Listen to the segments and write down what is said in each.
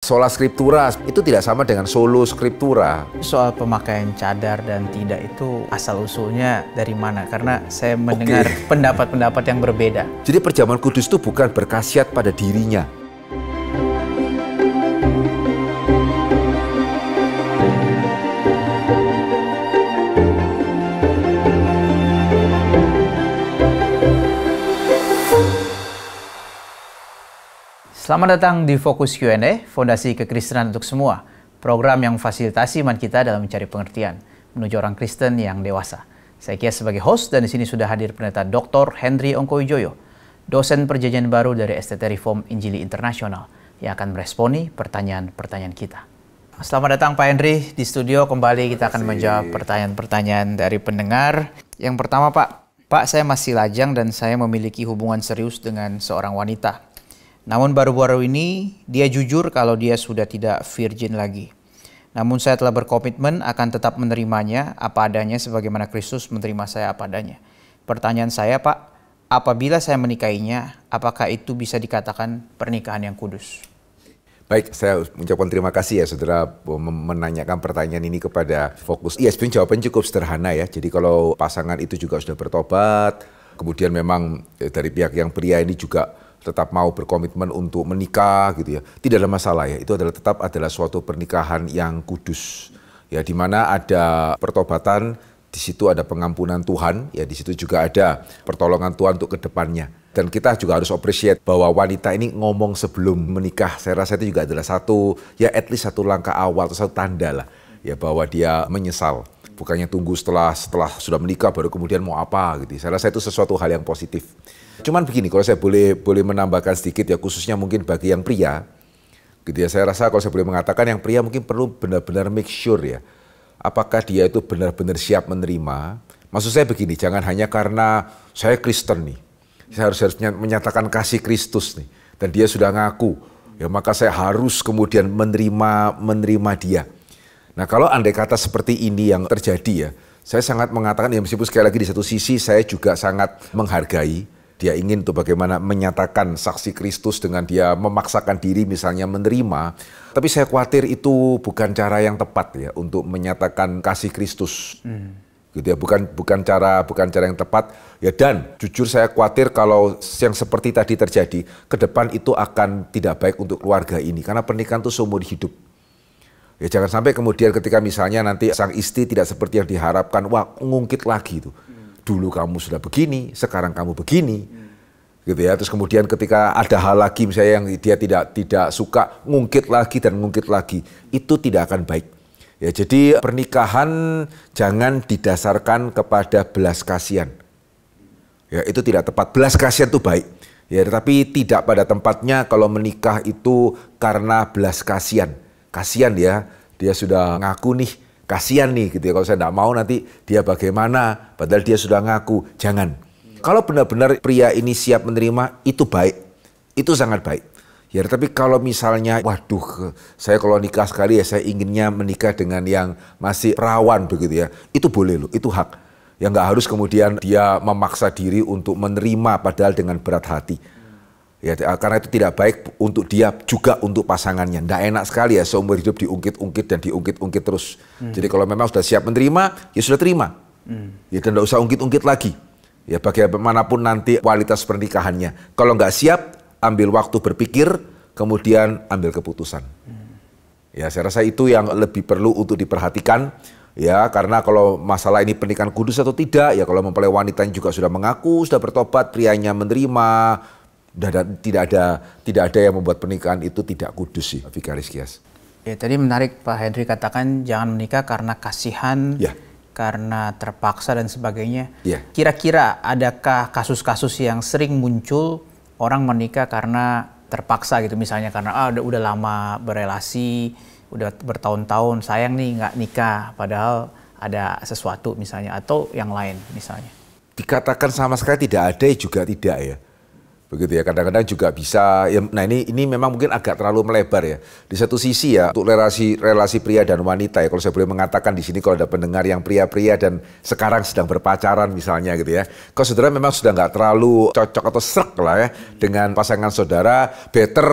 Sola Scriptura itu tidak sama dengan Solo Scriptura. Soal pemakaian cadar dan tidak itu asal-usulnya dari mana? Karena saya mendengar pendapat-pendapat yang berbeda. Jadi perjamuan kudus itu bukan berkhasiat pada dirinya. Selamat datang di Fokus Q&A, Fondasi Kekristenan untuk Semua. Program yang memfasilitasi iman kita dalam mencari pengertian menuju orang Kristen yang dewasa. Saya Kias sebagai host dan di sini sudah hadir Pendeta Dr. Henry Ongkowijoyo, dosen Perjanjian Baru dari STT Reform Injili Internasional yang akan meresponi pertanyaan-pertanyaan kita. Selamat datang Pak Henry di studio. Kembali kita akan menjawab pertanyaan-pertanyaan dari pendengar. Yang pertama Pak, saya masih lajang dan saya memiliki hubungan serius dengan seorang wanita. Namun baru-baru ini dia jujur kalau dia sudah tidak virgin lagi. Namun saya telah berkomitmen akan tetap menerimanya apa adanya sebagaimana Kristus menerima saya apa adanya. Pertanyaan saya Pak, apabila saya menikahinya, apakah itu bisa dikatakan pernikahan yang kudus? Baik, saya mengucapkan terima kasih ya saudara menanyakan pertanyaan ini kepada Fokus. Iya, sebenarnya jawabannya cukup sederhana ya. Jadi kalau pasangan itu juga sudah bertobat, kemudian memang dari pihak yang pria ini juga tetap mau berkomitmen untuk menikah gitu ya, tidak ada masalah ya. Itu tetap adalah suatu pernikahan yang kudus ya, di mana ada pertobatan, di situ ada pengampunan Tuhan ya, di situ juga ada pertolongan Tuhan untuk kedepannya. Dan kita juga harus appreciate bahwa wanita ini ngomong sebelum menikah. Saya rasa itu juga adalah satu ya, at least satu langkah awal atau satu tanda lah ya, bahwa dia menyesal. Bukannya tunggu setelah sudah menikah baru kemudian mau apa gitu. Saya rasa itu sesuatu hal yang positif. Cuman begini, kalau saya boleh menambahkan sedikit ya, khususnya mungkin bagi yang pria, gitu ya. Saya rasa kalau saya boleh mengatakan yang pria mungkin perlu benar-benar make sure ya, apakah dia itu benar-benar siap menerima. Maksud saya begini, jangan hanya karena saya Kristen nih, saya harus menyatakan kasih Kristus nih, dan dia sudah ngaku, ya maka saya harus kemudian menerima dia. Nah kalau andai kata seperti ini yang terjadi ya, saya sangat mengatakan ya, meskipun sekali lagi di satu sisi saya juga sangat menghargai. Dia ingin tuh bagaimana menyatakan saksi Kristus dengan dia memaksakan diri misalnya menerima. Tapi saya khawatir itu bukan cara yang tepat ya untuk menyatakan kasih Kristus. Gitu ya, bukan cara yang tepat ya. Dan jujur saya khawatir kalau yang seperti tadi terjadi ke depan itu akan tidak baik untuk keluarga ini, karena pernikahan itu seumur hidup. Ya jangan sampai kemudian ketika misalnya nanti sang istri tidak seperti yang diharapkan, wah ngungkit lagi itu. Dulu kamu sudah begini, sekarang kamu begini, gitu ya. Terus kemudian ketika ada hal lagi misalnya yang dia tidak suka, ngungkit lagi, itu tidak akan baik. Ya jadi pernikahan jangan didasarkan kepada belas kasihan. Ya itu tidak tepat. Belas kasihan itu baik. Ya tetapi tidak pada tempatnya kalau menikah itu karena belas kasihan. Kasihan ya, dia sudah ngaku nih. Kasihan nih gitu ya, kalau saya tidak mau nanti dia bagaimana, padahal dia sudah ngaku. Jangan. Kalau benar-benar pria ini siap menerima, itu baik. Itu sangat baik. Ya, tapi kalau misalnya, waduh, saya kalau nikah sekali ya saya inginnya menikah dengan yang masih perawan begitu ya. Itu boleh loh, itu hak. Ya nggak harus kemudian dia memaksa diri untuk menerima padahal dengan berat hati. Ya, karena itu tidak baik untuk dia juga untuk pasangannya. Nggak enak sekali ya seumur hidup diungkit-ungkit dan diungkit-ungkit terus. Jadi kalau memang sudah siap menerima, ya sudah terima. Ya dan nggak usah ungkit-ungkit lagi. Ya bagaimanapun nanti kualitas pernikahannya. Kalau nggak siap, ambil waktu berpikir, kemudian ambil keputusan. Ya saya rasa itu yang lebih perlu untuk diperhatikan. Ya karena kalau masalah ini pernikahan kudus atau tidak, ya kalau mempelai wanita juga sudah mengaku, sudah bertobat, prianya menerima, tidak ada yang membuat pernikahan itu tidak kudus sih, Vikaris Kias. Ya tadi menarik Pak Henry katakan jangan menikah karena kasihan, karena terpaksa dan sebagainya. Kira-kira adakah kasus-kasus yang sering muncul orang menikah karena terpaksa gitu, misalnya karena udah lama berelasi, udah bertahun-tahun sayang nih nggak nikah, padahal ada sesuatu misalnya atau yang lain misalnya. Dikatakan sama sekali tidak ada juga tidak ya. Begitu ya, kadang-kadang juga bisa ya, nah ini memang mungkin agak terlalu melebar ya. Di satu sisi ya untuk relasi pria dan wanita ya, kalau saya boleh mengatakan di sini kalau ada pendengar yang pria-pria dan sekarang sedang berpacaran misalnya gitu ya. Kalau saudara memang sudah nggak terlalu cocok atau srek lah ya dengan pasangan saudara, better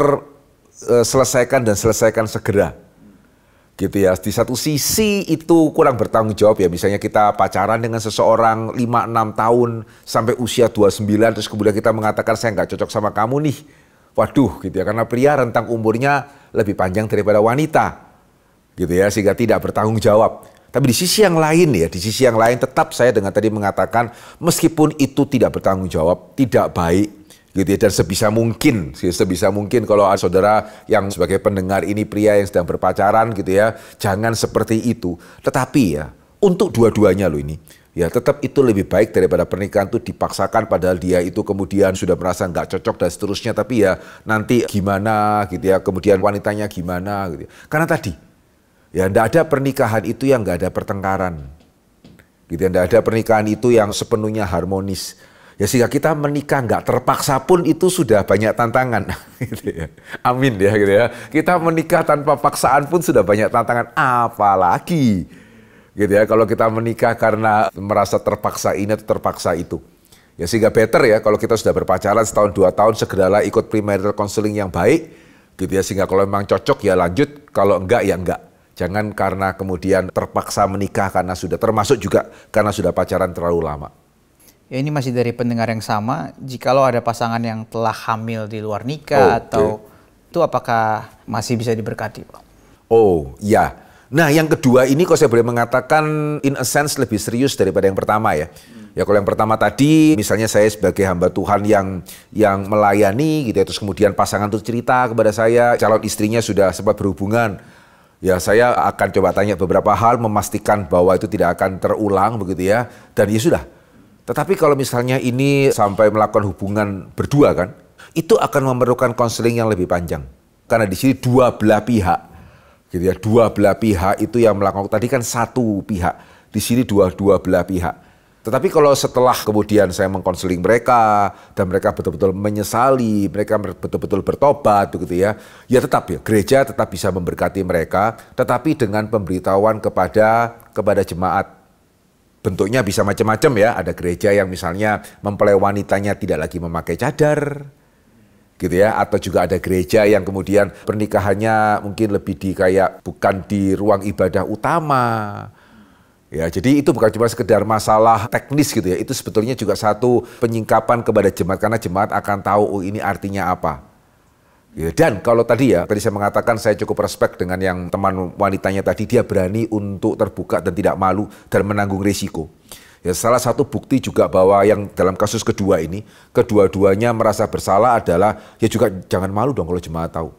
selesaikan dan selesaikan segera. Gitu ya. Di satu sisi itu kurang bertanggung jawab ya. Misalnya kita pacaran dengan seseorang 5-6 tahun sampai usia 29 terus kemudian kita mengatakan saya nggak cocok sama kamu nih. Waduh gitu ya. Karena pria rentang umurnya lebih panjang daripada wanita. Gitu ya, sehingga tidak bertanggung jawab. Tapi di sisi yang lain ya, di sisi yang lain tetap saya dengan tadi mengatakan meskipun itu tidak bertanggung jawab, tidak baik gitu ya, dan sebisa mungkin kalau saudara yang sebagai pendengar ini pria yang sedang berpacaran gitu ya, jangan seperti itu. Tetapi ya, untuk dua-duanya loh ini, ya tetap itu lebih baik daripada pernikahan itu dipaksakan padahal dia itu kemudian sudah merasa nggak cocok dan seterusnya, tapi ya nanti gimana gitu ya, kemudian wanitanya gimana gitu ya. Karena tadi ya, tidak ada pernikahan itu yang nggak ada pertengkaran. Gitu ya, tidak ada pernikahan itu yang sepenuhnya harmonis. Ya sehingga kita menikah nggak terpaksa pun itu sudah banyak tantangan. Gitu ya. Amin ya gitu ya. Kita menikah tanpa paksaan pun sudah banyak tantangan. Apalagi gitu ya kalau kita menikah karena merasa terpaksa ini atau terpaksa itu. Ya sehingga better ya kalau kita sudah berpacaran setahun 2 tahun segeralah ikut premarital counseling yang baik. Gitu ya sehingga kalau memang cocok ya lanjut, kalau enggak ya enggak. Jangan karena kemudian terpaksa menikah karena sudah, termasuk juga karena sudah pacaran terlalu lama. Ya ini masih dari pendengar yang sama, jikalau ada pasangan yang telah hamil di luar nikah atau itu apakah masih bisa diberkati, Pak? Oh ya, nah yang kedua ini kalau saya boleh mengatakan in a sense lebih serius daripada yang pertama ya. Ya kalau yang pertama tadi misalnya saya sebagai hamba Tuhan yang melayani gitu ya, terus kemudian pasangan itu cerita kepada saya, calon istrinya sudah sempat berhubungan. Ya saya akan coba tanya beberapa hal memastikan bahwa itu tidak akan terulang begitu ya. Dan ya sudah. Tetapi kalau misalnya ini sampai melakukan hubungan berdua kan, itu akan memerlukan konseling yang lebih panjang. Karena di sini dua belah pihak. Gitu ya, dua belah pihak itu yang melakukan, tadi kan satu pihak. Di sini dua belah pihak. Tetapi kalau setelah kemudian saya mengkonseling mereka dan mereka betul-betul menyesali, mereka betul-betul bertobat begitu ya. Ya tetap ya, gereja tetap bisa memberkati mereka, tetapi dengan pemberitahuan kepada jemaat. Bentuknya bisa macam-macam ya. Ada gereja yang misalnya mempelai wanitanya tidak lagi memakai cadar. Gitu ya, atau juga ada gereja yang kemudian pernikahannya mungkin lebih bukan di ruang ibadah utama. Ya, jadi itu bukan cuma sekedar masalah teknis gitu ya, itu sebetulnya juga satu penyingkapan kepada jemaat karena jemaat akan tahu oh ini artinya apa. Ya, dan kalau tadi saya mengatakan saya cukup respect dengan yang teman wanitanya tadi, dia berani untuk terbuka dan tidak malu dan menanggung risiko. Ya, salah satu bukti juga bahwa yang dalam kasus kedua ini, kedua-duanya merasa bersalah adalah ya juga jangan malu dong kalau jemaat tahu.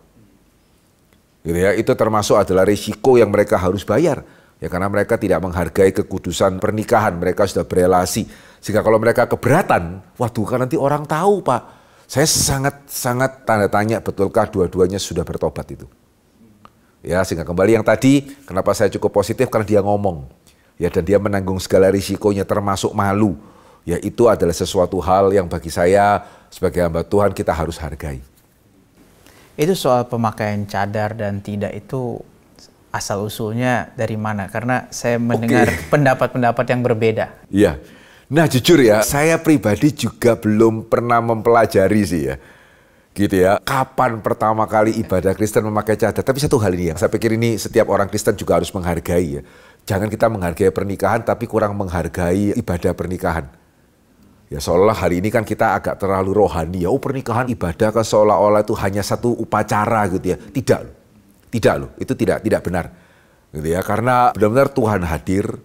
Gitu ya, itu termasuk adalah risiko yang mereka harus bayar. Ya karena mereka tidak menghargai kekudusan pernikahan, mereka sudah berelasi. Sehingga kalau mereka keberatan, waduh kan nanti orang tahu Pak. Saya sangat tanda tanya betulkah dua-duanya sudah bertobat itu. Ya sehingga kembali yang tadi, kenapa saya cukup positif karena dia ngomong. Ya dan dia menanggung segala risikonya termasuk malu. Ya itu adalah sesuatu hal yang bagi saya sebagai hamba Tuhan kita harus hargai. Itu soal pemakaian cadar dan tidak itu asal-usulnya dari mana? Karena saya mendengar pendapat-pendapat yang berbeda. Iya. Nah jujur ya, saya pribadi juga belum pernah mempelajari sih ya. Gitu ya, kapan pertama kali ibadah Kristen memakai cadar. Tapi satu hal ini ya, saya pikir ini setiap orang Kristen juga harus menghargai ya. Jangan kita menghargai pernikahan tapi kurang menghargai ibadah pernikahan. Ya seolah hari ini kan kita agak terlalu rohani ya. Oh pernikahan ibadah kan seolah-olah itu hanya satu upacara gitu ya. Tidak loh. Tidak loh, itu tidak benar. Gitu ya, karena benar-benar Tuhan hadir,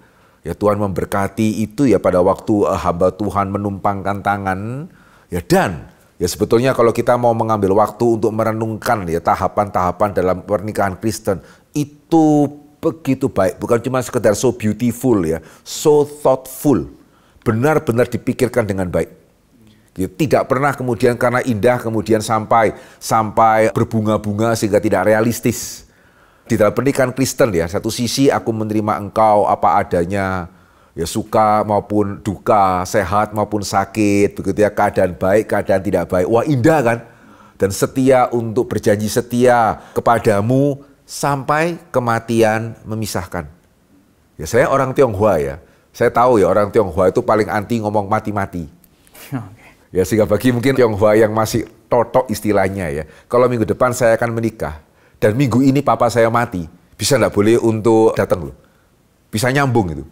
ya Tuhan memberkati itu ya pada waktu hamba Tuhan menumpangkan tangan, ya dan ya sebetulnya kalau kita mau mengambil waktu untuk merenungkan ya tahapan-tahapan dalam pernikahan Kristen itu begitu baik, bukan cuma sekedar so beautiful ya, so thoughtful, benar-benar dipikirkan dengan baik. Tidak pernah kemudian karena indah kemudian sampai berbunga-bunga sehingga tidak realistis. Di dalam pernikahan Kristen ya, satu sisi aku menerima engkau apa adanya, ya suka maupun duka, sehat maupun sakit, begitu ya, keadaan baik, keadaan tidak baik. Wah indah kan? Dan setia untuk berjanji setia kepadamu sampai kematian memisahkan. Ya saya orang Tionghoa ya, saya tahu ya orang Tionghoa itu paling anti ngomong mati-mati. Ya sehingga bagi mungkin Tionghoa yang masih totok istilahnya ya, kalau minggu depan saya akan menikah dan minggu ini papa saya mati, bisa nggak boleh untuk datang loh, bisa nyambung itu.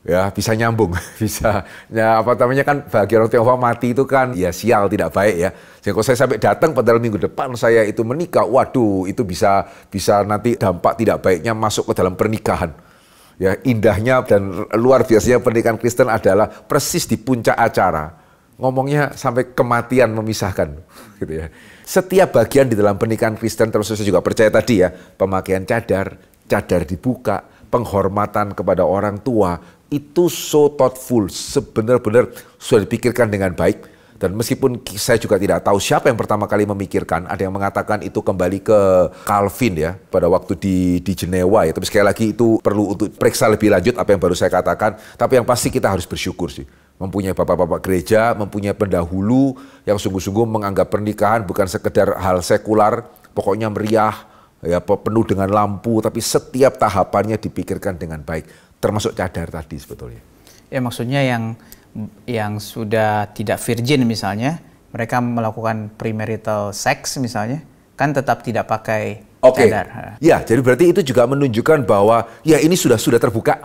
Ya bisa nyambung, bisa ya apa namanya kan bagi orang Tionghoa mati itu kan ya sial, tidak baik ya. Jadi kalau saya sampai datang padahal minggu depan saya itu menikah, waduh itu bisa nanti dampak tidak baiknya masuk ke dalam pernikahan. Ya indahnya dan luar biasanya pernikahan Kristen adalah persis di puncak acara ngomongnya sampai kematian memisahkan, gitu ya. Setiap bagian di dalam pernikahan Kristen terus saya juga percaya tadi ya, pemakaian cadar dibuka, penghormatan kepada orang tua. Itu so thoughtful, sebenar-benar sudah dipikirkan dengan baik. Dan meskipun saya juga tidak tahu siapa yang pertama kali memikirkan, ada yang mengatakan itu kembali ke Calvin ya, pada waktu di Jenewa ya. Tapi sekali lagi itu perlu untuk periksa lebih lanjut apa yang baru saya katakan. Tapi yang pasti kita harus bersyukur sih. Mempunyai bapak-bapak gereja, mempunyai pendahulu yang sungguh-sungguh menganggap pernikahan bukan sekedar hal sekular, pokoknya meriah, ya penuh dengan lampu, tapi setiap tahapannya dipikirkan dengan baik. Termasuk cadar tadi sebetulnya. Ya maksudnya yang sudah tidak virgin misalnya, mereka melakukan premarital sex misalnya, kan tetap tidak pakai cadar. Ya, jadi berarti itu juga menunjukkan bahwa ya ini sudah terbuka.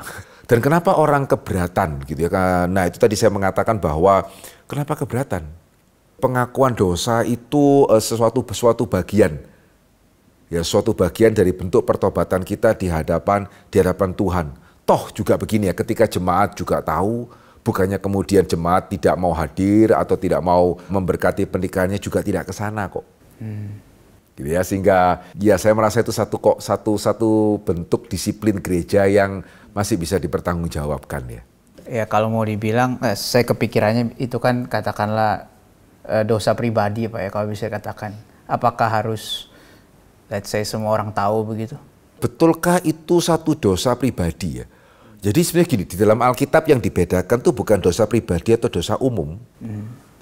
Dan kenapa orang keberatan gitu ya? Nah itu tadi saya mengatakan bahwa kenapa keberatan? Pengakuan dosa itu suatu bagian. Ya suatu bagian dari bentuk pertobatan kita di hadapan Tuhan. Toh juga begini ya, ketika jemaat juga tahu, bukannya kemudian jemaat tidak mau hadir atau tidak mau memberkati pernikahannya juga tidak ke sana kok. Gitu ya, sehingga ya saya merasa itu satu bentuk disiplin gereja yang masih bisa dipertanggungjawabkan ya. Ya kalau mau dibilang, saya kepikirannya itu kan katakanlah dosa pribadi Pak ya, kalau bisa katakan. Apakah harus let's say semua orang tahu begitu? Betulkah itu satu dosa pribadi ya? Jadi sebenarnya gini, di dalam Alkitab yang dibedakan tuh bukan dosa pribadi atau dosa umum.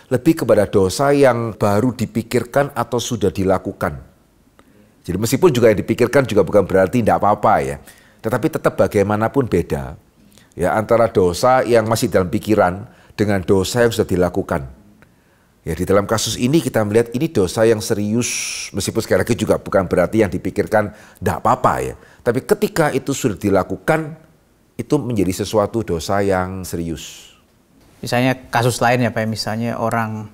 Lebih kepada dosa yang baru dipikirkan atau sudah dilakukan. Jadi meskipun juga yang dipikirkan juga bukan berarti tidak apa-apa ya. Tetapi tetap bagaimanapun beda. Ya antara dosa yang masih dalam pikiran dengan dosa yang sudah dilakukan. Ya di dalam kasus ini kita melihat ini dosa yang serius. Meskipun sekali lagi juga bukan berarti yang dipikirkan tidak apa-apa ya. Tapi ketika itu sudah dilakukan, itu menjadi sesuatu dosa yang serius. Misalnya kasus lain ya Pak, misalnya orang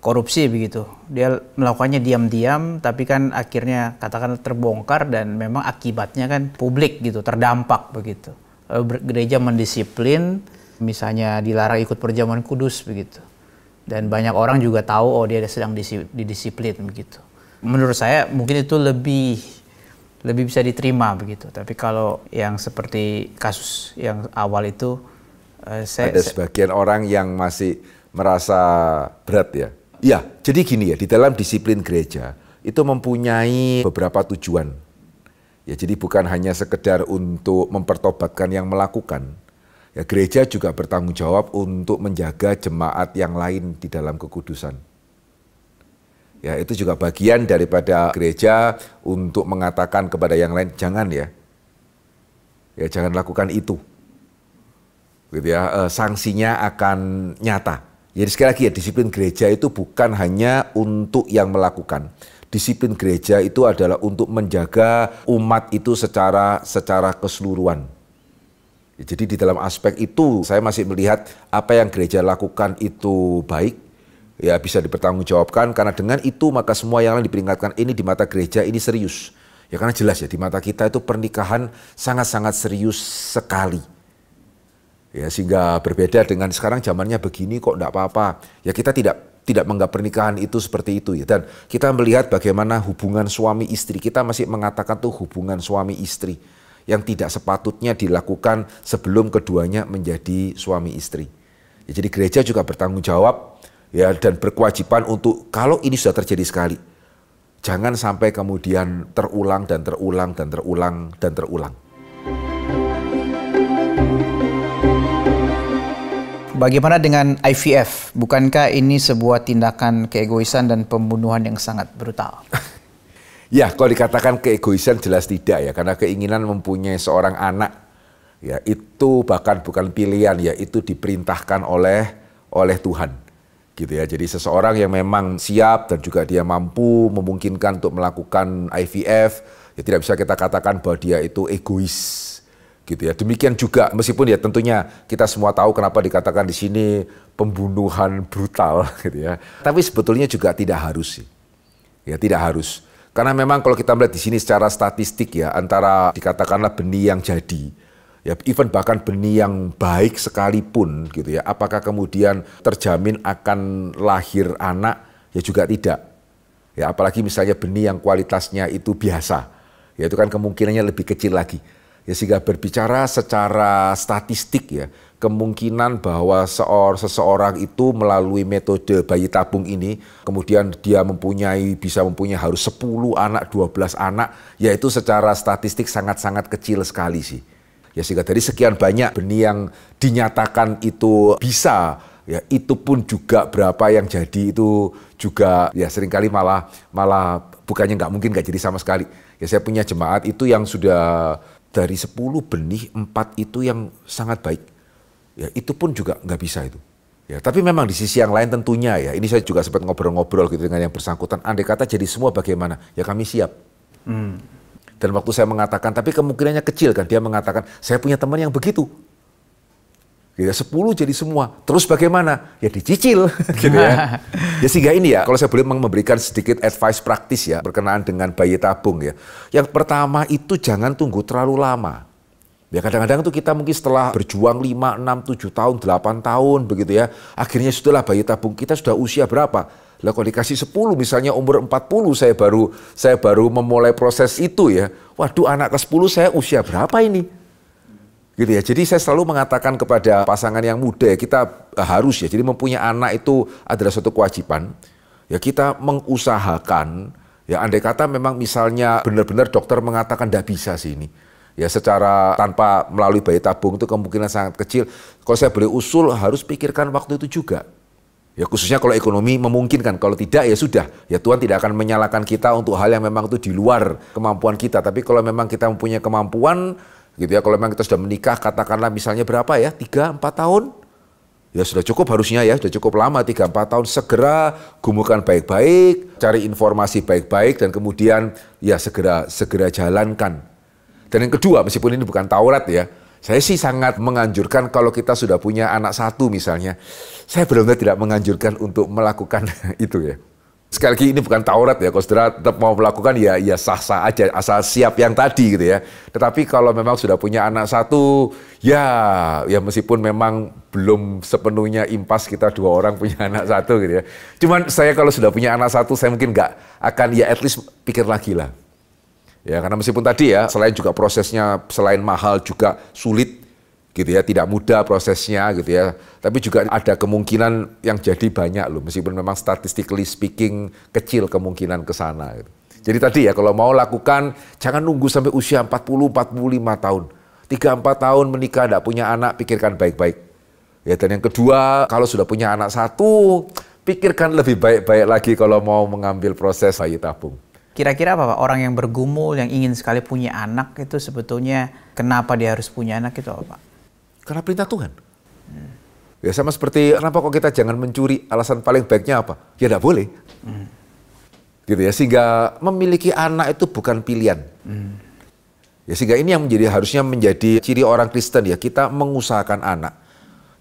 korupsi begitu. Dia melakukannya diam-diam tapi kan akhirnya katakan terbongkar dan memang akibatnya kan publik gitu, terdampak begitu. Lalu gereja mendisiplin, misalnya dilarang ikut perjamuan kudus begitu. Dan banyak orang juga tahu oh dia sedang didisiplin begitu. Menurut saya mungkin itu lebih bisa diterima begitu. Tapi kalau yang seperti kasus yang awal itu, ada sebagian orang yang masih merasa berat ya. Ya, jadi gini ya, di dalam disiplin gereja itu mempunyai beberapa tujuan. Ya, jadi bukan hanya sekedar untuk mempertobatkan yang melakukan. Ya, gereja juga bertanggung jawab untuk menjaga jemaat yang lain di dalam kekudusan. Ya, itu juga bagian daripada gereja untuk mengatakan kepada yang lain, jangan ya. Ya, jangan lakukan itu. Gitu ya, sanksinya akan nyata. Jadi sekali lagi ya, disiplin gereja itu bukan hanya untuk yang melakukan. Disiplin gereja itu adalah untuk menjaga umat itu secara keseluruhan. Ya, jadi di dalam aspek itu saya masih melihat apa yang gereja lakukan itu baik. Ya bisa dipertanggungjawabkan karena dengan itu maka semua yang lain diperingatkan ini di mata gereja ini serius. Ya karena jelas ya di mata kita itu pernikahan sangat-sangat serius sekali. Ya sehingga berbeda dengan sekarang zamannya begini kok enggak apa-apa. Ya kita tidak menganggap pernikahan itu seperti itu ya. Dan kita melihat bagaimana hubungan suami istri, kita masih mengatakan tuh hubungan suami istri yang tidak sepatutnya dilakukan sebelum keduanya menjadi suami istri. Ya, jadi gereja juga bertanggung jawab ya dan berkewajiban untuk kalau ini sudah terjadi sekali, jangan sampai kemudian terulang dan terulang dan terulang dan terulang. Bagaimana dengan IVF? Bukankah ini sebuah tindakan keegoisan dan pembunuhan yang sangat brutal? Ya, kalau dikatakan keegoisan jelas tidak ya, karena keinginan mempunyai seorang anak ya itu bahkan bukan pilihan ya, itu diperintahkan oleh Tuhan. gitu ya. Jadi seseorang yang memang siap dan juga dia mampu memungkinkan untuk melakukan IVF, ya tidak bisa kita katakan bahwa dia itu egois, gitu ya. Demikian juga meskipun ya tentunya kita semua tahu kenapa dikatakan di sini pembunuhan brutal, gitu ya. Tapi sebetulnya juga tidak harus sih, ya tidak harus. Karena memang kalau kita melihat di sini secara statistik ya, antara dikatakanlah benih yang jadi, ya, even bahkan benih yang baik sekalipun gitu ya, apakah kemudian terjamin akan lahir anak? Ya juga tidak. Ya apalagi misalnya benih yang kualitasnya itu biasa, ya itu kan kemungkinannya lebih kecil lagi. Ya sehingga berbicara secara statistik ya, kemungkinan bahwa seseorang itu melalui metode bayi tabung ini, kemudian dia bisa mempunyai harus 10 anak, 12 anak, ya itu secara statistik sangat-sangat kecil sekali sih. Ya sehingga dari sekian banyak benih yang dinyatakan itu bisa, ya itu pun juga berapa yang jadi itu juga ya seringkali malah bukannya nggak mungkin nggak jadi sama sekali. Ya saya punya jemaat itu yang sudah dari 10 benih 4 itu yang sangat baik. Ya itu pun juga nggak bisa itu. Ya tapi memang di sisi yang lain tentunya ya, ini saya juga sempat ngobrol-ngobrol gitu dengan yang bersangkutan. Andai kata jadi semua bagaimana? Ya kami siap. Dan waktu saya mengatakan, tapi kemungkinannya kecil kan, dia mengatakan, saya punya teman yang begitu. Ya 10 jadi semua. Terus bagaimana? Ya dicicil. Gitu ya. Ya sehingga ini ya, kalau saya boleh memberikan sedikit advice praktis ya, berkenaan dengan bayi tabung ya. Yang pertama itu jangan tunggu terlalu lama. Ya kadang-kadang tuh kita mungkin setelah berjuang 5, 6, 7 tahun, 8 tahun begitu ya. Akhirnya sudahlah bayi tabung kita sudah usia berapa? Lah kalau dikasih 10 misalnya umur 40 saya baru memulai proses itu ya. Waduh anak ke-10 saya usia berapa ini? Gitu ya. Jadi saya selalu mengatakan kepada pasangan yang muda ya, kita harus ya. Jadi mempunyai anak itu adalah suatu kewajiban. Ya kita mengusahakan ya andai kata memang misalnya benar-benar dokter mengatakan tidak bisa sih ini. Ya secara tanpa melalui bayi tabung itu kemungkinan sangat kecil. Kalau saya boleh usul harus pikirkan waktu itu juga. Ya khususnya kalau ekonomi memungkinkan, kalau tidak ya sudah. Ya Tuhan tidak akan menyalahkan kita untuk hal yang memang itu di luar kemampuan kita. Tapi kalau memang kita mempunyai kemampuan, gitu ya, kalau memang kita sudah menikah, katakanlah misalnya berapa ya, 3-4 tahun, ya sudah cukup harusnya ya, sudah cukup lama 3-4 tahun. Segera gumukan baik-baik, cari informasi baik-baik, dan kemudian ya segera jalankan. Dan yang kedua, meskipun ini bukan Taurat ya, saya sih sangat menganjurkan kalau kita sudah punya anak 1 misalnya, saya benar-benar tidak menganjurkan untuk melakukan itu ya. Sekali lagi ini bukan Taurat ya, kalau saudara tetap mau melakukan ya sah-sah aja, asal siap yang tadi gitu ya. Tetapi kalau memang sudah punya anak 1, ya meskipun memang belum sepenuhnya impas kita 2 orang punya anak 1 gitu ya. Cuman saya kalau sudah punya anak 1, saya mungkin nggak akan ya at least pikir lagi lah. Ya karena meskipun tadi ya selain juga prosesnya selain mahal juga sulit gitu ya, tidak mudah prosesnya gitu ya. Tapi juga ada kemungkinan yang jadi banyak loh, meskipun memang statistically speaking kecil kemungkinan ke sana gitu. Jadi tadi ya kalau mau lakukan jangan nunggu sampai usia 40-45 tahun. 3-4 tahun menikah tidak punya anak, pikirkan baik-baik. Ya dan yang kedua, kalau sudah punya anak 1, pikirkan lebih baik-baik lagi kalau mau mengambil proses bayi tabung. Kira-kira apa Pak, orang yang bergumul, yang ingin sekali punya anak itu sebetulnya kenapa dia harus punya anak itu apa Pak? Karena perintah Tuhan. Ya sama seperti kenapa kok kita jangan mencuri, alasan paling baiknya apa? Ya tidak boleh. Gitu ya, sehingga memiliki anak itu bukan pilihan. Ya sehingga ini yang harusnya menjadi ciri orang Kristen ya, kita mengusahakan anak.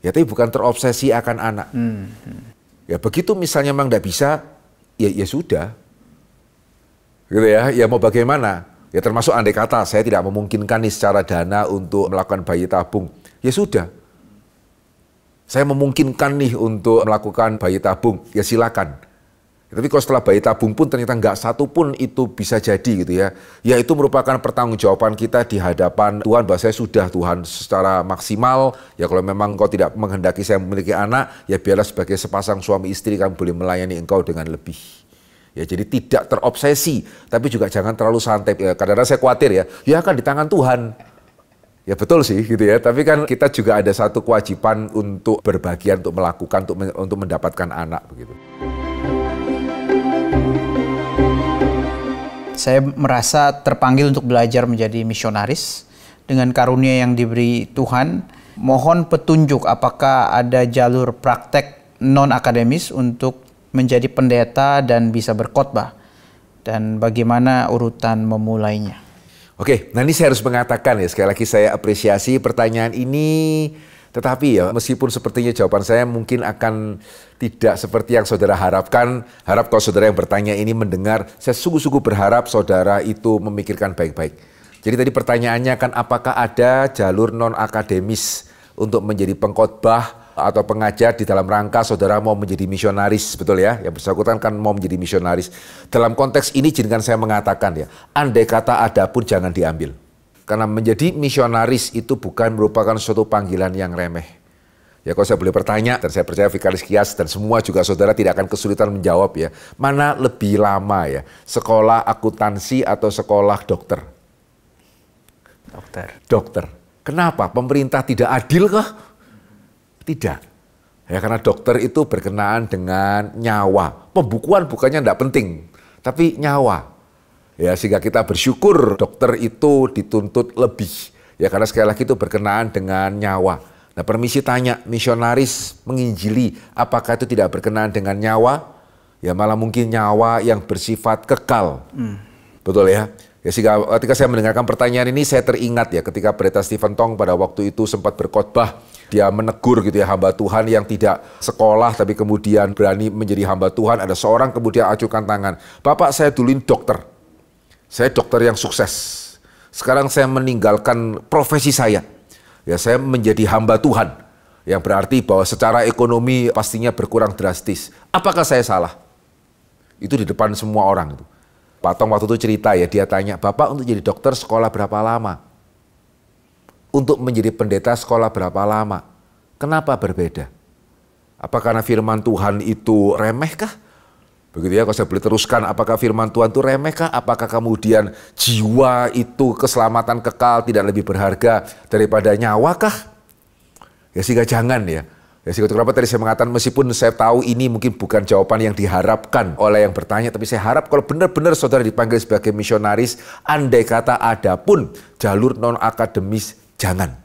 Ya tapi bukan terobsesi akan anak. Ya begitu misalnya memang tidak bisa, ya sudah. Gitu ya mau bagaimana? Ya termasuk andai kata saya tidak memungkinkan nih secara dana untuk melakukan bayi tabung. Ya sudah. Saya memungkinkan nih untuk melakukan bayi tabung. Ya silakan. Ya, tapi kalau setelah bayi tabung pun ternyata nggak satu pun itu bisa jadi gitu ya. Ya itu merupakan pertanggungjawaban kita di hadapan Tuhan bahwa saya sudah Tuhan secara maksimal. Ya kalau memang engkau tidak menghendaki saya memiliki anak, ya biarlah sebagai sepasang suami istri kami boleh melayani engkau dengan lebih. Ya jadi tidak terobsesi, tapi juga jangan terlalu santai. Ya, kadang-kadang saya khawatir ya kan di tangan Tuhan. Ya betul sih gitu ya, tapi kan kita juga ada satu kewajiban untuk berbagian, untuk melakukan, untuk mendapatkan anak begitu. Saya merasa terpanggil untuk belajar menjadi misionaris dengan karunia yang diberi Tuhan. Mohon petunjuk apakah ada jalur praktek non-akademis untuk menjadi pendeta dan bisa berkhotbah? Dan bagaimana urutan memulainya? Oke, nah ini saya harus mengatakan ya, sekali lagi saya apresiasi pertanyaan ini. Tetapi ya, meskipun sepertinya jawaban saya mungkin akan tidak seperti yang saudara harapkan. Harap kalau saudara yang bertanya ini mendengar, saya sungguh-sungguh berharap saudara itu memikirkan baik-baik. Jadi tadi pertanyaannya kan, apakah ada jalur non-akademis untuk menjadi pengkhotbah atau pengajar di dalam rangka saudara mau menjadi misionaris, betul ya? Yang bersangkutan kan mau menjadi misionaris. Dalam konteks ini izinkan saya mengatakan ya, andai kata ada pun jangan diambil. Karena menjadi misionaris itu bukan merupakan suatu panggilan yang remeh. Ya kalau saya boleh bertanya, dan saya percaya Vikaris Kias dan semua juga saudara tidak akan kesulitan menjawab ya. Mana lebih lama ya, sekolah akuntansi atau sekolah dokter? Dokter. Kenapa? Pemerintah tidak adil kah? Tidak. Ya karena dokter itu berkenaan dengan nyawa. Pembukuan bukannya tidak penting, tapi nyawa. Ya, sehingga kita bersyukur dokter itu dituntut lebih. Ya, karena sekali lagi itu berkenaan dengan nyawa. Nah, permisi tanya, misionaris menginjili, apakah itu tidak berkenaan dengan nyawa? Ya, malah mungkin nyawa yang bersifat kekal. Betul ya? Ya, sehingga ketika saya mendengarkan pertanyaan ini, saya teringat ya, ketika Pendeta Stephen Tong pada waktu itu sempat berkhotbah, dia menegur gitu ya, hamba Tuhan yang tidak sekolah, tapi kemudian berani menjadi hamba Tuhan. Ada seorang kemudian acukan tangan, Bapak saya duluin dokter. Saya dokter yang sukses. Sekarang saya meninggalkan profesi saya. Ya, saya menjadi hamba Tuhan. Yang berarti bahwa secara ekonomi pastinya berkurang drastis. Apakah saya salah? Itu di depan semua orang itu. Pak Tong waktu itu cerita ya, dia tanya, Bapak untuk jadi dokter sekolah berapa lama? Untuk menjadi pendeta sekolah berapa lama? Kenapa berbeda? Apakah karena firman Tuhan itu remeh kah? Begitu ya, kalau saya boleh teruskan, apakah firman Tuhan itu remeh kah? Apakah kemudian jiwa itu keselamatan kekal tidak lebih berharga daripada nyawa kah? Ya sehingga jangan ya. Ya sehingga kenapa tadi saya mengatakan, meskipun saya tahu ini mungkin bukan jawaban yang diharapkan oleh yang bertanya, tapi saya harap kalau benar-benar saudara dipanggil sebagai misionaris, andai kata ada pun jalur non-akademis, jangan.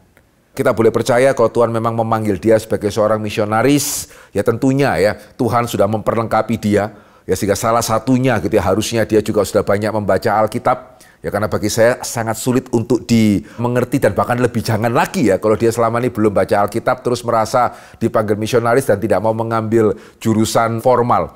Kita boleh percaya kalau Tuhan memang memanggil dia sebagai seorang misionaris, ya tentunya ya Tuhan sudah memperlengkapi dia. Ya sehingga salah satunya gitu ya, harusnya dia juga sudah banyak membaca Alkitab. Ya karena bagi saya sangat sulit untuk dimengerti dan bahkan lebih jangan lagi ya kalau dia selama ini belum baca Alkitab terus merasa dipanggil misionaris dan tidak mau mengambil jurusan formal.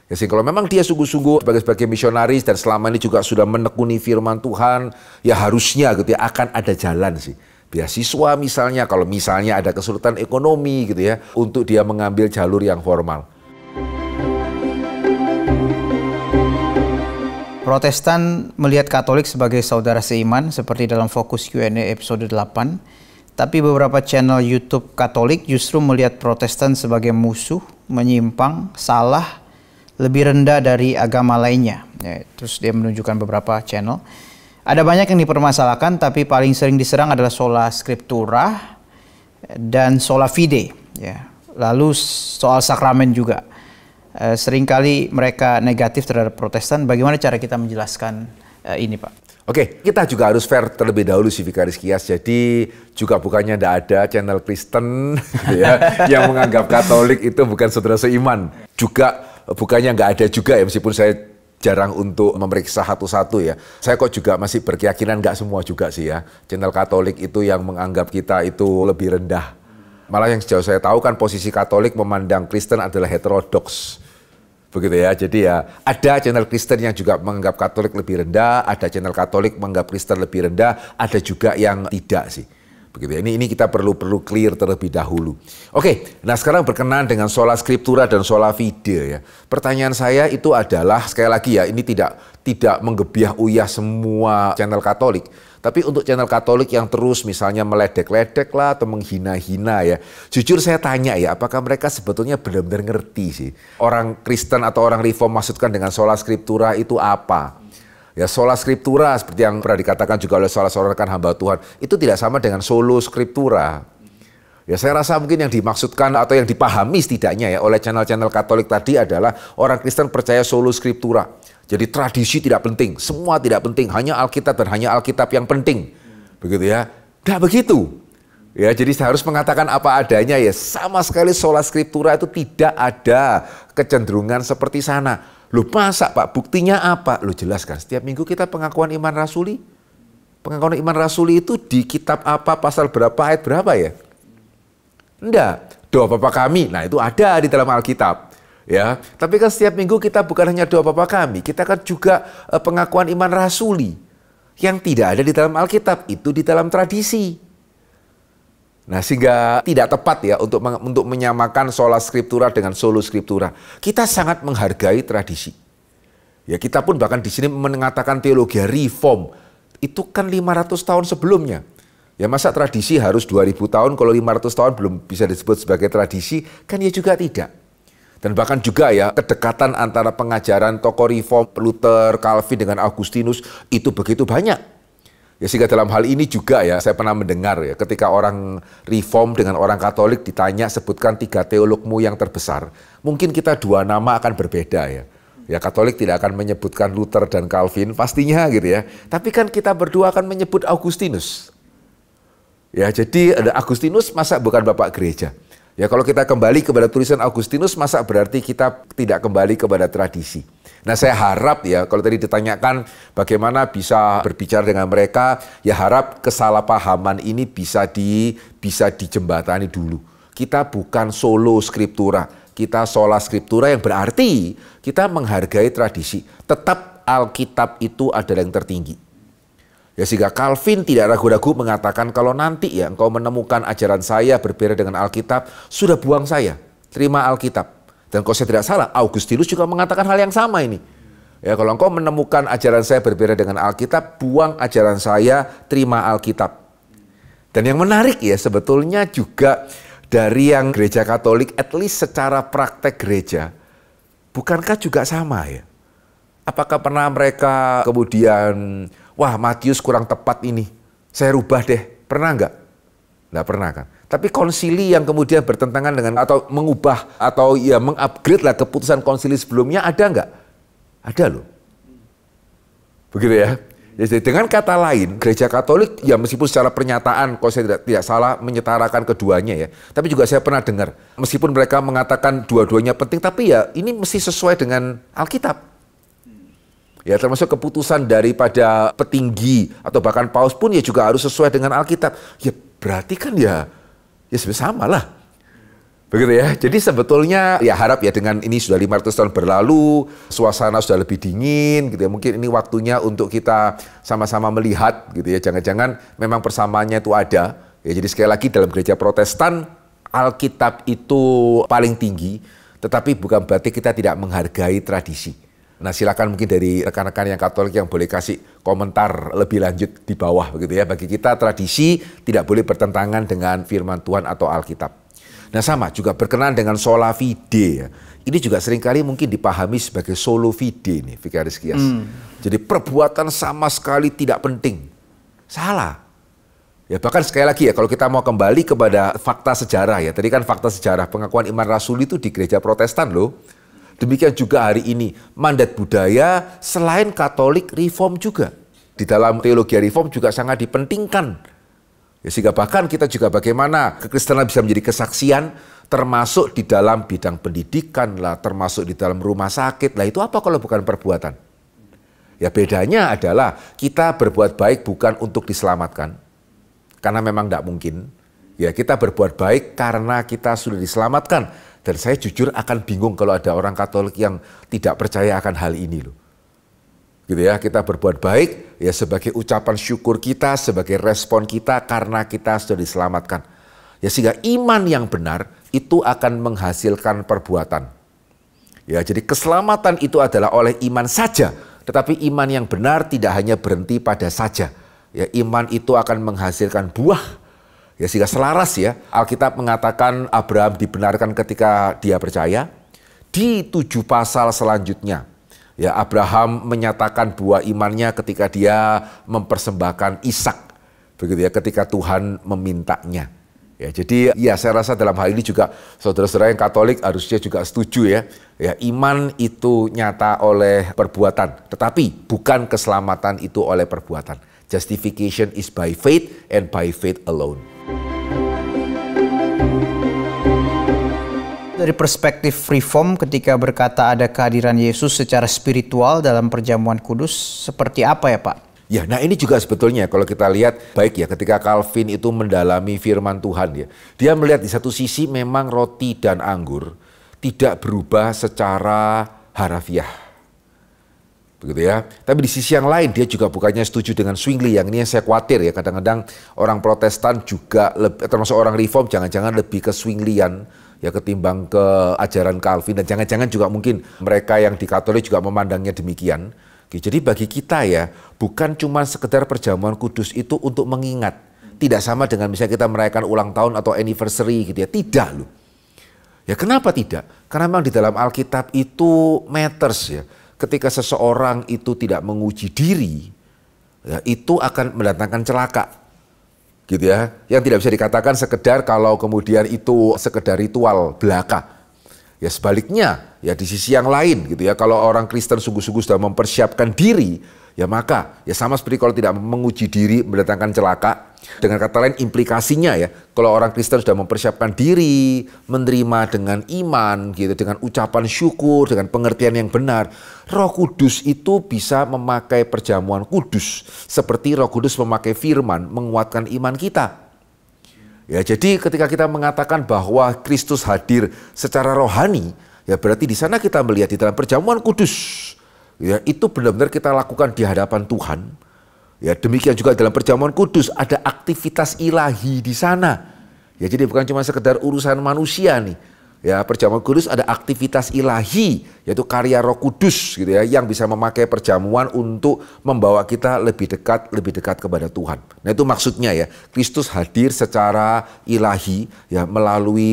Ya sehingga kalau memang dia sungguh-sungguh sebagai misionaris dan selama ini juga sudah menekuni firman Tuhan, ya harusnya gitu ya akan ada jalan sih. Beasiswa misalnya, kalau misalnya ada kesulitan ekonomi gitu ya, untuk dia mengambil jalur yang formal. Protestan melihat Katolik sebagai saudara seiman seperti dalam Fokus Q&A episode 8. Tapi beberapa channel YouTube Katolik justru melihat Protestan sebagai musuh, menyimpang, salah, lebih rendah dari agama lainnya. Ya, terus dia menunjukkan beberapa channel. Ada banyak yang dipermasalahkan, tapi paling sering diserang adalah sola scriptura dan sola fide. Ya. Lalu soal sakramen juga. Seringkali mereka negatif terhadap Protestan. Bagaimana cara kita menjelaskan ini, Pak? Oke, kita juga harus fair terlebih dahulu si Vikaris Kias. Jadi juga bukannya tidak ada channel Kristen ya, yang menganggap Katolik itu bukan saudara seiman. Juga bukannya nggak ada juga ya, meskipun saya jarang untuk memeriksa satu-satu ya. Saya kok juga masih berkeyakinan nggak semua juga sih ya. Channel Katolik itu yang menganggap kita itu lebih rendah. Malah yang sejauh saya tahu kan posisi Katolik memandang Kristen adalah heterodoks. Begitu ya, jadi ya ada channel Kristen yang juga menganggap Katolik lebih rendah, ada channel Katolik menganggap Kristen lebih rendah, ada juga yang tidak sih. Begitu ya. Ini kita perlu clear terlebih dahulu. Oke, nah sekarang berkenaan dengan sola scriptura dan sola fide ya. Pertanyaan saya itu adalah sekali lagi ya, ini tidak menggebiah uyah semua channel Katolik. Tapi untuk channel Katolik yang terus misalnya meledek-ledek lah atau menghina-hina ya. Jujur saya tanya ya, apakah mereka sebetulnya benar-benar ngerti sih? Orang Kristen atau orang Reform maksudkan dengan sola scriptura itu apa? Ya sola scriptura seperti yang pernah dikatakan juga oleh salah seorang rekan hamba Tuhan, itu tidak sama dengan solo scriptura. Ya saya rasa mungkin yang dimaksudkan atau yang dipahami setidaknya ya oleh channel-channel Katolik tadi adalah orang Kristen percaya solo scriptura. Jadi tradisi tidak penting, semua tidak penting, hanya Alkitab dan hanya Alkitab yang penting. Begitu ya. Tidak begitu. Ya, jadi saya harus mengatakan apa adanya ya. Sama sekali sola scriptura itu tidak ada kecenderungan seperti sana. Loh masa Pak, buktinya apa? Loh jelaskan, setiap minggu kita pengakuan iman rasuli. Pengakuan iman rasuli itu di kitab apa, pasal berapa, ayat berapa ya? Enggak, doa Bapa kami. Nah itu ada di dalam Alkitab. Ya, tapi kan setiap minggu kita bukan hanya doa Bapa kami, kita kan juga pengakuan iman rasuli. Yang tidak ada di dalam Alkitab, itu di dalam tradisi. Nah, sehingga tidak tepat ya untuk menyamakan sola scriptura dengan solo scriptura. Kita sangat menghargai tradisi. Ya, kita pun bahkan di sini mengatakan teologi reform. Itu kan 500 tahun sebelumnya. Ya, masa tradisi harus 2000 tahun, kalau 500 tahun belum bisa disebut sebagai tradisi, kan ya juga tidak. Dan bahkan juga ya, kedekatan antara pengajaran tokoh reform, Luther, Calvin dengan Augustinus, itu begitu banyak. Ya, sehingga dalam hal ini juga ya, saya pernah mendengar ya, ketika orang reform dengan orang Katolik ditanya, sebutkan 3 teologmu yang terbesar. Mungkin kita 2 nama akan berbeda ya. Ya, Katolik tidak akan menyebutkan Luther dan Calvin, pastinya gitu ya. Tapi kan kita berdua akan menyebut Augustinus. Ya, jadi ada Augustinus masa bukan Bapak Gereja? Ya, kalau kita kembali kepada tulisan Augustinus, masa berarti kita tidak kembali kepada tradisi? Nah, saya harap ya, kalau tadi ditanyakan bagaimana bisa berbicara dengan mereka, ya harap kesalahpahaman ini bisa dijembatani dulu. Kita bukan solo scriptura, kita sola scriptura yang berarti kita menghargai tradisi. Tetap Alkitab itu adalah yang tertinggi. Ya, sehingga Calvin tidak ragu-ragu mengatakan kalau nanti ya engkau menemukan ajaran saya berbeda dengan Alkitab, sudah buang saya, terima Alkitab. Dan kalau saya tidak salah, Augustinus juga mengatakan hal yang sama ini. Ya, kalau engkau menemukan ajaran saya berbeda dengan Alkitab, buang ajaran saya, terima Alkitab. Dan yang menarik ya, sebetulnya juga dari yang gereja Katolik, at least secara praktek gereja, bukankah juga sama ya? Apakah pernah mereka kemudian, wah Matius kurang tepat ini, saya rubah deh, pernah nggak? Nggak pernah kan? Tapi konsili yang kemudian bertentangan dengan atau mengubah atau ya mengupgrade lah keputusan konsili sebelumnya ada nggak? Ada loh. Begitu ya. Jadi dengan kata lain, gereja Katolik ya meskipun secara pernyataan kalau saya tidak salah menyetarakan keduanya ya. Tapi juga saya pernah dengar meskipun mereka mengatakan dua-duanya penting, tapi ya ini mesti sesuai dengan Alkitab. Ya, termasuk keputusan daripada petinggi atau bahkan paus pun ya juga harus sesuai dengan Alkitab. Ya berarti kan ya sebenarnya sama lah. Begitu ya. Jadi sebetulnya ya harap ya dengan ini sudah 500 tahun berlalu, suasana sudah lebih dingin gitu ya. Mungkin ini waktunya untuk kita sama-sama melihat gitu ya. Jangan-jangan memang persamaannya itu ada. Ya, jadi sekali lagi dalam gereja Protestan Alkitab itu paling tinggi, tetapi bukan berarti kita tidak menghargai tradisi. Nah, silakan mungkin dari rekan-rekan yang Katolik yang boleh kasih komentar lebih lanjut di bawah begitu ya. Bagi kita tradisi tidak boleh bertentangan dengan firman Tuhan atau Alkitab. Nah, sama juga berkenaan dengan sola fide ya. Ini juga seringkali mungkin dipahami sebagai solo fide nih, Vicaris Kias. Jadi perbuatan sama sekali tidak penting. Salah. Ya, bahkan sekali lagi ya, kalau kita mau kembali kepada fakta sejarah ya. Tadi kan fakta sejarah pengakuan iman rasuli itu di gereja Protestan loh. Demikian juga hari ini, mandat budaya selain Katolik, Reform juga. Di dalam teologi Reform juga sangat dipentingkan. Ya, sehingga bahkan kita juga bagaimana kekristenan bisa menjadi kesaksian, termasuk di dalam bidang pendidikan lah, termasuk di dalam rumah sakit lah. Itu apa kalau bukan perbuatan? Ya bedanya adalah kita berbuat baik bukan untuk diselamatkan, karena memang tidak mungkin. Ya kita berbuat baik karena kita sudah diselamatkan. Dan saya jujur akan bingung kalau ada orang Katolik yang tidak percaya akan hal ini loh. Gitu ya, kita berbuat baik ya sebagai ucapan syukur kita, sebagai respon kita karena kita sudah diselamatkan. Ya sehingga iman yang benar itu akan menghasilkan perbuatan. Ya, jadi keselamatan itu adalah oleh iman saja, tetapi iman yang benar tidak hanya berhenti pada saja. Ya, iman itu akan menghasilkan buah. Ya sehingga selaras ya, Alkitab mengatakan Abraham dibenarkan ketika dia percaya. Di 7 pasal selanjutnya, ya Abraham menyatakan buah imannya ketika dia mempersembahkan Ishak. Begitu ya, ketika Tuhan memintanya. Ya jadi ya saya rasa dalam hal ini juga saudara-saudara yang Katolik harusnya juga setuju ya. Ya iman itu nyata oleh perbuatan, tetapi bukan keselamatan itu oleh perbuatan. Justification is by faith and by faith alone. dari perspektif Reform ketika berkata ada kehadiran Yesus secara spiritual dalam perjamuan kudus, seperti apa ya Pak? Ya, nah ini juga sebetulnya kalau kita lihat baik ya ketika Calvin itu mendalami firman Tuhan ya. Dia melihat di satu sisi memang roti dan anggur tidak berubah secara harafiah. Begitu ya. Tapi di sisi yang lain dia juga bukannya setuju dengan Zwingli, yang ini yang saya khawatir ya. Kadang-kadang orang Protestan juga termasuk orang Reform jangan-jangan lebih ke Zwinglian ya ketimbang ke ajaran Calvin, dan jangan-jangan juga mungkin mereka yang di Katolik juga memandangnya demikian. Jadi bagi kita ya, bukan cuma sekedar perjamuan kudus itu untuk mengingat. Tidak sama dengan misalnya kita merayakan ulang tahun atau anniversary gitu ya. Tidak loh. Ya kenapa tidak? Karena memang di dalam Alkitab itu matters ya. Ketika seseorang itu tidak menguji diri, ya, itu akan mendatangkan celaka. Gitu ya. Yang tidak bisa dikatakan sekedar kalau kemudian itu sekedar ritual belaka. Ya sebaliknya, ya di sisi yang lain gitu ya, kalau orang Kristen sungguh-sungguh sudah mempersiapkan diri, ya maka ya sama seperti kalau tidak menguji diri mendatangkan celaka. Dengan kata lain implikasinya ya, kalau orang Kristen sudah mempersiapkan diri, menerima dengan iman gitu, dengan ucapan syukur, dengan pengertian yang benar, Roh Kudus itu bisa memakai perjamuan kudus seperti Roh Kudus memakai firman menguatkan iman kita. Ya, jadi ketika kita mengatakan bahwa Kristus hadir secara rohani, ya berarti di sana kita melihat di dalam perjamuan kudus, ya itu benar-benar kita lakukan di hadapan Tuhan. Ya demikian juga dalam perjamuan kudus ada aktivitas ilahi di sana. Ya jadi bukan cuma sekedar urusan manusia nih. Ya perjamuan kudus ada aktivitas ilahi, yaitu karya Roh Kudus gitu ya, yang bisa memakai perjamuan untuk membawa kita lebih dekat kepada Tuhan. Nah itu maksudnya ya, Kristus hadir secara ilahi ya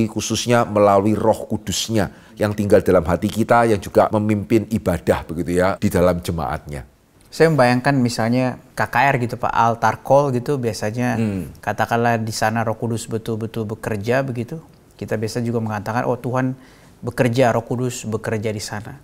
khususnya melalui Roh Kudusnya yang tinggal dalam hati kita, yang juga memimpin ibadah begitu ya di dalam jemaatnya. Saya membayangkan misalnya KKR gitu Pak, altar call gitu biasanya katakanlah di sana Roh Kudus betul-betul bekerja begitu. Kita biasa juga mengatakan, oh Tuhan bekerja, Roh Kudus bekerja di sana.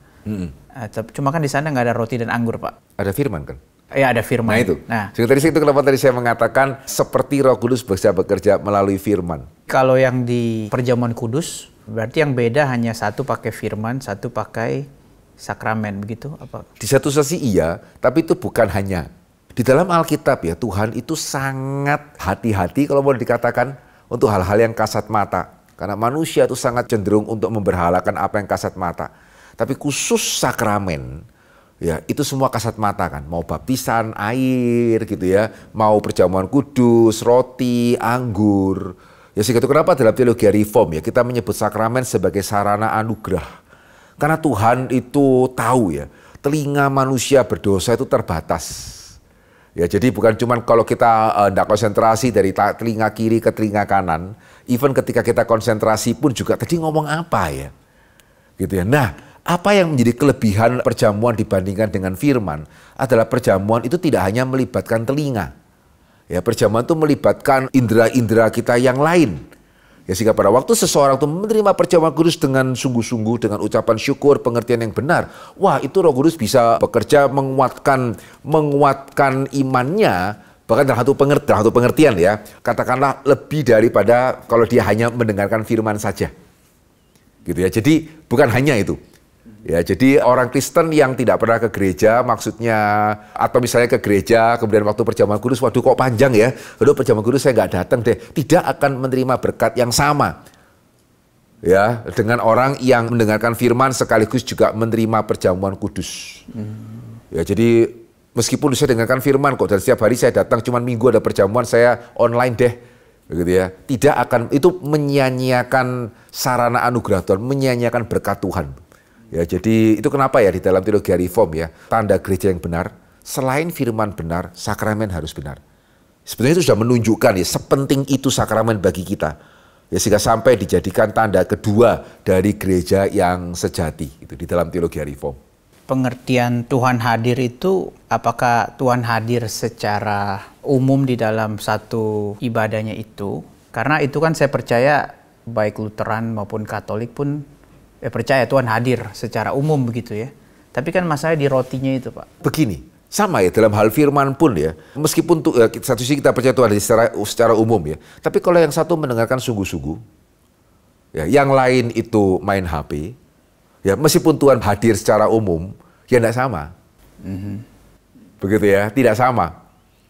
Cuma kan di sana nggak ada roti dan anggur, Pak. Ada firman kan? Ya ada firman. Nah itu. Itu kenapa tadi saya mengatakan seperti Roh Kudus bisa bekerja melalui firman. Kalau yang di perjamuan kudus, berarti yang beda hanya satu pakai firman, satu pakai sakramen, begitu? Apa? Di satu sisi iya, tapi itu bukan hanya. Di dalam Alkitab ya, Tuhan itu sangat hati-hati kalau mau dikatakan untuk hal-hal yang kasat mata. Karena manusia itu sangat cenderung untuk memberhalakan apa yang kasat mata. Tapi khusus sakramen, ya itu semua kasat mata kan. Mau baptisan, air gitu ya. Mau perjamuan kudus, roti, anggur. Ya sehingga itu kenapa dalam teologi Reform ya kita menyebut sakramen sebagai sarana anugerah. Karena Tuhan itu tahu ya, telinga manusia berdosa itu terbatas. Ya, jadi bukan cuma kalau kita tidak konsentrasi dari telinga kiri ke telinga kanan, even ketika kita konsentrasi pun juga tadi ngomong apa ya, gitu ya. Nah, apa yang menjadi kelebihan perjamuan dibandingkan dengan firman adalah perjamuan itu tidak hanya melibatkan telinga, ya perjamuan itu melibatkan indera-indera kita yang lain. Ya sehingga pada waktu seseorang itu menerima perjamuan kudus dengan sungguh-sungguh, dengan ucapan syukur, pengertian yang benar, wah itu Roh Kudus bisa bekerja menguatkan imannya, bahkan dalam satu pengertian ya, katakanlah lebih daripada kalau dia hanya mendengarkan firman saja. Gitu ya. Jadi bukan hanya itu. Ya, jadi orang Kristen yang tidak pernah ke gereja maksudnya, atau misalnya ke gereja kemudian waktu perjamuan kudus, waduh kok panjang ya, waduh perjamuan kudus saya nggak datang deh, tidak akan menerima berkat yang sama ya dengan orang yang mendengarkan firman sekaligus juga menerima perjamuan kudus. Ya jadi meskipun saya dengarkan firman kok dan setiap hari saya datang, cuman minggu ada perjamuan saya online deh, begitu ya, tidak akan, itu menyia-nyiakan sarana anugerah Tuhan, menyia-nyiakan berkat Tuhan. Ya, jadi itu kenapa ya di dalam teologi Reform ya, tanda gereja yang benar, selain firman benar, sakramen harus benar. Sebenarnya itu sudah menunjukkan ya, sepenting itu sakramen bagi kita. Ya, sehingga sampai dijadikan tanda kedua dari gereja yang sejati itu di dalam teologi Reform. Pengertian Tuhan hadir itu, apakah Tuhan hadir secara umum di dalam satu ibadahnya itu? Karena itu kan saya percaya baik Lutheran maupun Katolik pun percaya Tuhan hadir secara umum begitu ya. Tapi kan masalahnya di rotinya itu Pak. Begini, sama ya dalam hal firman pun ya. Meskipun satu sisi kita percaya Tuhan hadir secara umum ya. Tapi kalau yang satu mendengarkan sungguh-sungguh, Ya, yang lain itu main HP. Ya, meskipun Tuhan hadir secara umum, ya tidak sama. Begitu ya, tidak sama.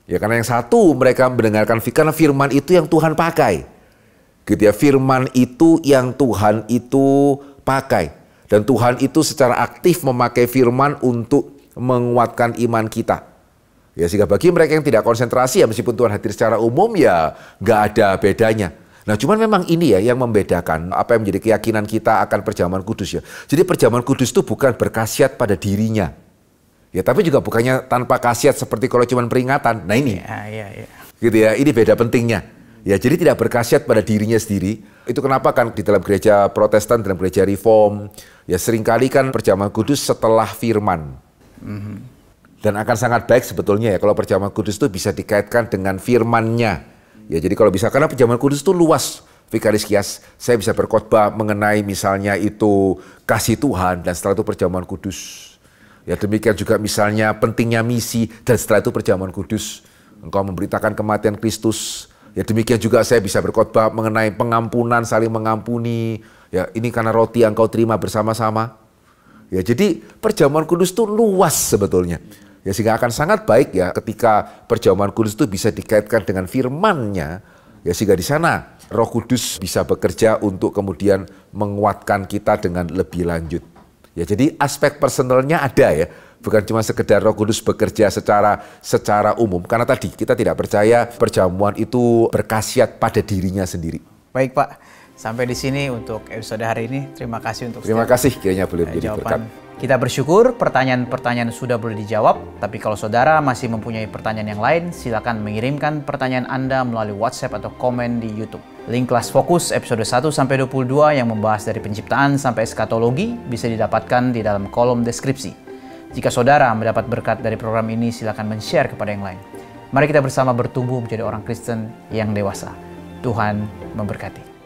Ya, karena yang satu mereka mendengarkan karena firman itu yang Tuhan pakai. Gitu ya, firman itu yang Tuhan itu pakai. Dan Tuhan itu secara aktif memakai firman untuk menguatkan iman kita. Ya, sehingga bagi mereka yang tidak konsentrasi, ya meskipun Tuhan hadir secara umum, ya nggak ada bedanya. Nah, cuman memang ini ya yang membedakan apa yang menjadi keyakinan kita akan perjamuan kudus ya. Jadi perjamuan kudus itu bukan berkhasiat pada dirinya. Ya, tapi juga bukannya tanpa khasiat seperti kalau cuma peringatan. Nah ini, gitu ya, ini beda pentingnya. Ya, jadi tidak berkhasiat pada dirinya sendiri. Itu kenapa kan di dalam gereja Protestan, dalam gereja Reform, ya seringkali kan perjamuan kudus setelah firman. Dan akan sangat baik sebetulnya ya kalau perjamuan kudus itu bisa dikaitkan dengan firman-Nya. Ya, jadi kalau bisa, karena perjamuan kudus itu luas. Vikaris Kias, saya bisa berkhotbah mengenai misalnya itu kasih Tuhan dan setelah itu perjamuan kudus. Ya, demikian juga misalnya pentingnya misi dan setelah itu perjamuan kudus. Engkau memberitakan kematian Kristus. Ya, demikian juga saya bisa berkhotbah mengenai pengampunan, saling mengampuni. Ya, ini karena roti yang kau terima bersama-sama. Ya, jadi perjamuan kudus itu luas sebetulnya. Ya, sehingga akan sangat baik ya ketika perjamuan kudus itu bisa dikaitkan dengan firman-Nya. Ya, sehingga di sana Roh Kudus bisa bekerja untuk kemudian menguatkan kita dengan lebih lanjut. Ya, jadi aspek personalnya ada ya. Bukan cuma sekedar Roh Kudus bekerja secara umum. Karena tadi kita tidak percaya perjamuan itu berkhasiat pada dirinya sendiri. Baik Pak, sampai di sini untuk episode hari ini. Terima kasih untuk Terima kasih kiranya boleh menjadi berkat. Kita bersyukur pertanyaan-pertanyaan sudah boleh dijawab. Tapi kalau saudara masih mempunyai pertanyaan yang lain, silakan mengirimkan pertanyaan Anda melalui WhatsApp atau komen di YouTube. Link kelas fokus episode 1-22 yang membahas dari penciptaan sampai eskatologi bisa didapatkan di dalam kolom deskripsi. Jika saudara mendapat berkat dari program ini, silakan men-share kepada yang lain. Mari kita bersama bertumbuh menjadi orang Kristen yang dewasa. Tuhan memberkati.